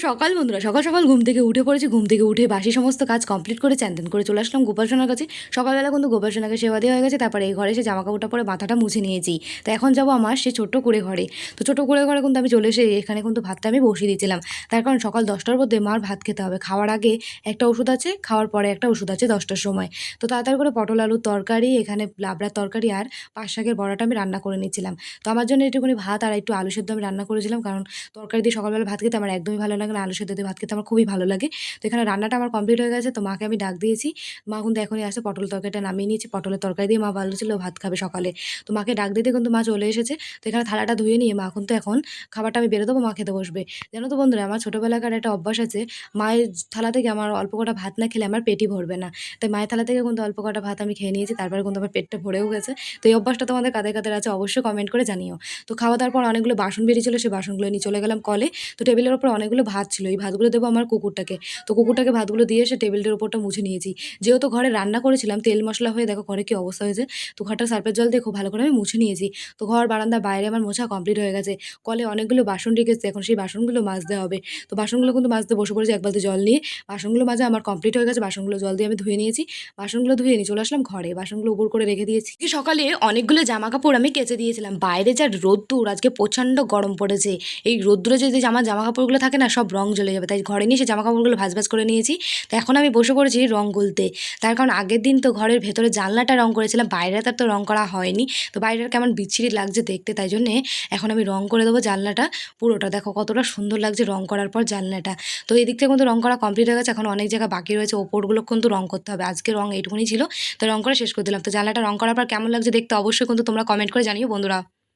সকাল বন্ধুরা, সকাল সকাল ঘুম থেকে উঠে পড়েছি। ঘুম থেকে উঠে বাসি সমস্ত কাজ কমপ্লিট করে চ্যান করে চলে আসলাম গোপালসোনার কাছে। সকালবেলা কিন্তু গোপালসোনাকে সেবা দেওয়া হয়ে গেছে। তারপরে এই ঘরে এসে জামা কাপড়টা পরে মাথাটা মুছে নিয়েছি। তো এখন যাবো আমার সেই ছোট্ট কুঁড়ে ঘরে। তো ছোট্ট কুঁড়ে ঘরে কিন্তু আমি চলে এসে এখানে কিন্তু ভাতটা আমি বসিয়ে দিয়েছিলাম। তার কারণ সকাল 10টার মধ্যে মার ভাত খেতে হবে। খাওয়ার আগে একটা ওষুধ আছে, খাওয়ার পরে একটা ওষুধ আছে 10টার সময়। তো তাড়াতাড়ি করে পটল আলুর তরকারি, এখানে লাবড়ার তরকারি আর পাঁচ শাকের বড়াটা আমি রান্না করে নিচ্ছিলাম। তো আমার জন্য একটুখানি ভাত আর একটু আলু সেদ্ধ আমি রান্না করেছিলাম, কারণ তরকারি দিয়ে সকালবেলা ভাত খেতে আমার একদমই ভালো লাগে না, আলু সেদ্ধ দিয়ে ভাত খেতে আমার খুবই ভালো লাগে। তো এখানে রান্নাটা আমার কমপ্লিট হয়ে গেছে। তো মাকে আমি ডাক দিয়েছি। মা কিন্তু এখনই আসে, পটল তরকারিটা নামিয়ে নিয়েছি। পটলের তরকারি দিয়ে মা বলেছিল ভাত খাবে সকালে। তো মাকে ডাক দিতে কিন্তু মা চলে এসেছে। তো এখানে থালাটা ধুয়ে নিয়ে মা কিন্তু এখন খাবারটা আমি বেরো দেবো, মা খেতে বসবে। জানো তো বন্ধুরা, আমার ছোটোবেলাকার একটা অভ্যাস আছে, মায়ের থালা থেকে আমার অল্প কটা ভাত না খেলে আমার পেটই ভরবে না। তাই মায়ের থালা থেকে কিন্তু অল্প কটা ভাত আমি খেয়ে নিয়েছি, তারপরে কিন্তু আমার পেটটা ভরেও গেছে। তো এই অভ্যাসটা তোমাদের কাদের কাদের আছে অবশ্যই কমেন্ট করে জানিও। তো খাওয়া দাওয়ার পর অনেকগুলো বাসন বেরিয়েছিল, সেই বাসনগুলো নিয়ে চলে গেলাম কলে। তো টেবিলের উপর অনেকগুলো ভাত ছিল, এই ভাতগুলো দেবো আমার কুকুরটাকে। তো কুকুরটাকে ভাতগুলো দিয়ে এসে টেবিলটার উপরটা মুছে নিয়েছি। যেহেতু ঘরে রান্না করেছিলাম, তেল মশলা হয়ে দেখো ঘরে কি অবস্থা হয়েছে। তো ঘরটা সার্ফের জল দিয়ে খুব ভালো করে আমি মুছে নিয়েছি। তো ঘর বারান্দা বাইরে আমার মোছা কমপ্লিট হয়ে গেছে। কলে অনেকগুলো বাসন রেখেছে, এখন সেই বাসনগুলো মাজতে হবে। তো বাসনগুলো কিন্তু মাজতে বসে পড়েছি এক বালতি জল নিয়ে। বাসনগুলো মাজা আমার কমপ্লিট হয়ে গেছে, বাসনগুলো জল দিয়ে আমি ধুয়ে নিয়েছি। বাসনগুলো ধুয়ে নিয়ে চলে আসলাম ঘরে, বাসনগুলো উপর করে রেখে দিয়েছি। সকালে অনেকগুলো জামা কাপড় আমি কেচে দিয়েছিলাম। বাইরে যা রোদ্দুর, আজকে প্রচণ্ড গরম পড়েছে। এই রোদ্দুরে যদি জামা কাপড়গুলো থাকে না, সব রং জ্বলে যাবে। তাই ঘরে নিয়ে এসে জামা কাপড়গুলো ভাঁজ করে নিয়েছি। তো এখন আমি বসে পড়েছি রং গুলতে। তার কারণ আগের দিন তো ঘরের ভেতরে জানলাটা রং করেছিলাম, বাইরেটা তো রং করা হয়নি। তো বাইরের কেমন বিচ্ছিরি লাগছে দেখতে, তাই জন্যে এখন আমি রং করে দেবো জানলাটা পুরোটা। দেখো কতটা সুন্দর লাগছে রং করার পর জানলাটা। তো এই দিক থেকে কিন্তু রং করা কমপ্লিট হয়ে গেছে, এখন অনেক জায়গা বাকি রয়েছে, ওপরগুলো কিন্তু রং করতে হবে। আজকে রং এইটুকুনি ছিল, তো রং করে শেষ করে দিলাম। তো জানলাটা রং করার পর কেমন লাগছে দেখতে অবশ্যই কিন্তু তোমরা কমেন্ট করে জানিও বন্ধুরা।